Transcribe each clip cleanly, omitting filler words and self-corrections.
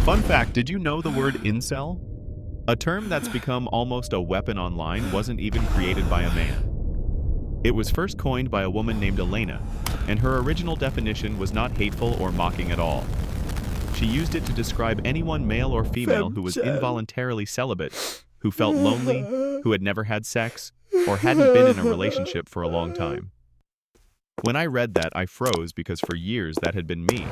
Fun fact, did you know the word incel? A term that's become almost a weapon online wasn't even created by a man. It was first coined by a woman named Elena, and her original definition was not hateful or mocking at all. She used it to describe anyone, male or female, who was involuntarily celibate, who felt lonely, who had never had sex, or hadn't been in a relationship for a long time. When I read that, I froze because for years that had been me.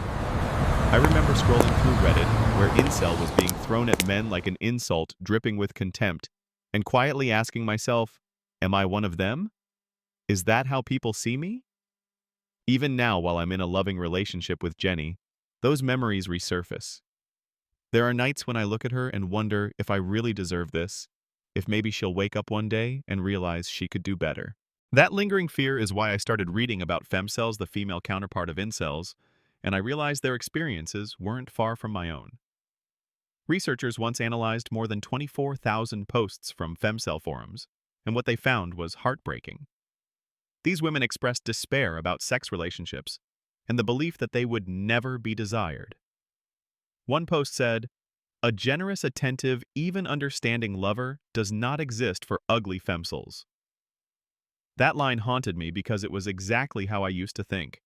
I remember scrolling through Reddit, where incel was being thrown at men like an insult, dripping with contempt, and quietly asking myself, am I one of them? Is that how people see me? Even now, while I'm in a loving relationship with Jenny, those memories resurface. There are nights when I look at her and wonder if I really deserve this, if maybe she'll wake up one day and realize she could do better. That lingering fear is why I started reading about femcells, the female counterpart of incels, and I realized their experiences weren't far from my own. Researchers once analyzed more than 24,000 posts from femcel forums, and what they found was heartbreaking. These women expressed despair about sex relationships and the belief that they would never be desired. One post said, "A generous, attentive, even understanding lover does not exist for ugly femcels." That line haunted me because it was exactly how I used to think.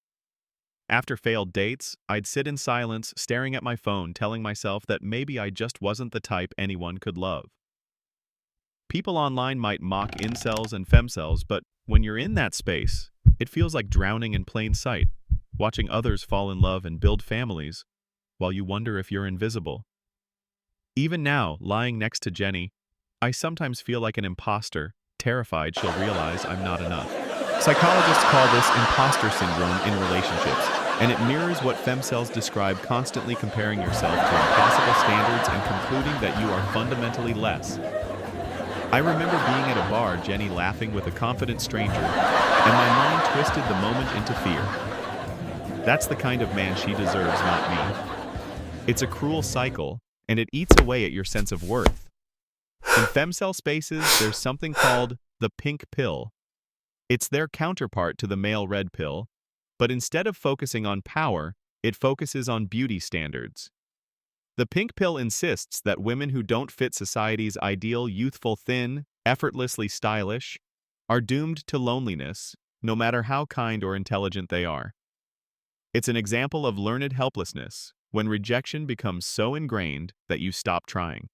After failed dates, I'd sit in silence, staring at my phone, telling myself that maybe I just wasn't the type anyone could love. People online might mock incels and femcels, but when you're in that space, it feels like drowning in plain sight, watching others fall in love and build families, while you wonder if you're invisible. Even now, lying next to Jenny, I sometimes feel like an imposter, terrified she'll realize I'm not enough. Psychologists call this imposter syndrome in relationships, and it mirrors what femcells describe, constantly comparing yourself to impossible standards and concluding that you are fundamentally less. I remember being at a bar, Jenny laughing with a confident stranger, and my mind twisted the moment into fear. That's the kind of man she deserves, not me. It's a cruel cycle, and it eats away at your sense of worth. In femcel spaces, there's something called the pink pill. It's their counterpart to the male red pill, but instead of focusing on power, it focuses on beauty standards. The pink pill insists that women who don't fit society's ideal youthful, thin, effortlessly stylish, are doomed to loneliness, no matter how kind or intelligent they are. It's an example of learned helplessness, when rejection becomes so ingrained that you stop trying.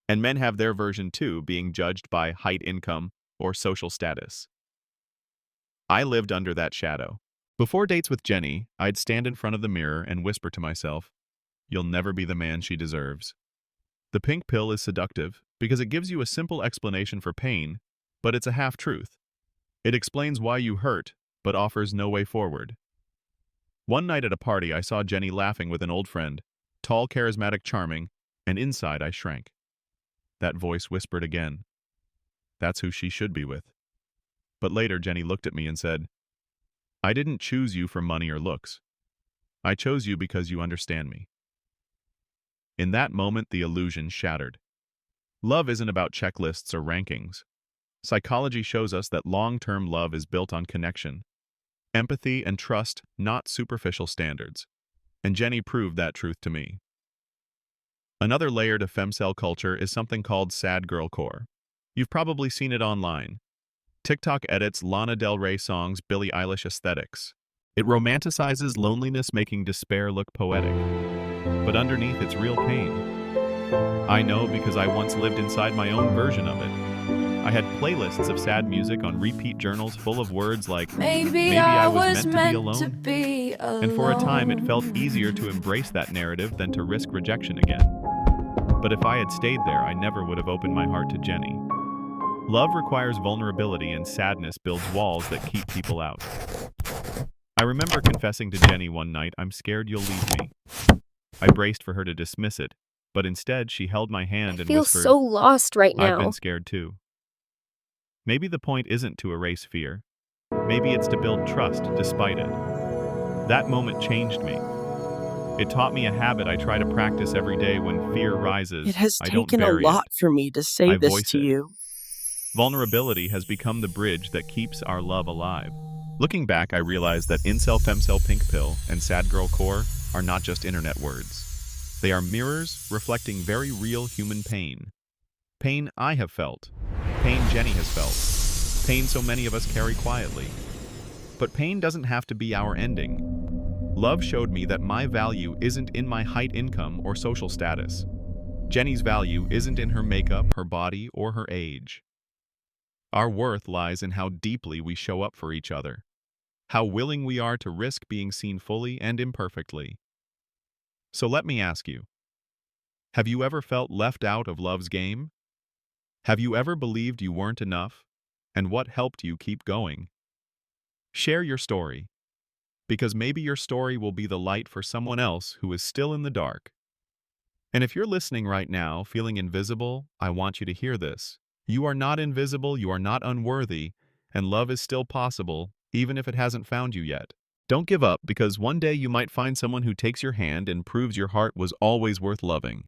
And men have their version too, being judged by height, income, or social status. I lived under that shadow. Before dates with Jenny, I'd stand in front of the mirror and whisper to myself, "You'll never be the man she deserves." The pink pill is seductive because it gives you a simple explanation for pain, but it's a half-truth. It explains why you hurt, but offers no way forward. One night at a party, I saw Jenny laughing with an old friend, tall, charismatic, charming, and inside I shrank. That voice whispered again, "That's who she should be with." But later, Jenny looked at me and said, "I didn't choose you for money or looks. I chose you because you understand me." In that moment, the illusion shattered. Love isn't about checklists or rankings. Psychology shows us that long-term love is built on connection, empathy, and trust, not superficial standards. And Jenny proved that truth to me. Another layer to femcel culture is something called sad girlcore. You've probably seen it online. TikTok edits Lana Del Rey songs, Billie Eilish aesthetics. It romanticizes loneliness, making despair look poetic. But underneath, it's real pain. I know because I once lived inside my own version of it. I had playlists of sad music on repeat, journals full of words like, maybe I was meant to be alone. And for a time, it felt easier to embrace that narrative than to risk rejection again. But if I had stayed there, I never would have opened my heart to Jenny. Love requires vulnerability, and sadness builds walls that keep people out. I remember confessing to Jenny one night, "I'm scared you'll leave me." I braced for her to dismiss it, but instead she held my hand and I feel whispered, so lost right now. "I've been scared too." Maybe the point isn't to erase fear. Maybe it's to build trust despite it. That moment changed me. It taught me a habit I try to practice every day. When fear rises, It has I don't taken a bury lot it. for me to say I this voice to it. you. Vulnerability has become the bridge that keeps our love alive. Looking back, I realized that incel, femcel, pink pill, and sad girl core are not just internet words. They are mirrors reflecting very real human pain. Pain I have felt. Pain Jenny has felt. Pain so many of us carry quietly. But pain doesn't have to be our ending. Love showed me that my value isn't in my height, income, or social status. Jenny's value isn't in her makeup, her body, or her age. Our worth lies in how deeply we show up for each other, how willing we are to risk being seen fully and imperfectly. So let me ask you, have you ever felt left out of love's game? Have you ever believed you weren't enough? And what helped you keep going? Share your story, because maybe your story will be the light for someone else who is still in the dark. And if you're listening right now, feeling invisible, I want you to hear this. You are not invisible, you are not unworthy, and love is still possible, even if it hasn't found you yet. Don't give up, because one day you might find someone who takes your hand and proves your heart was always worth loving.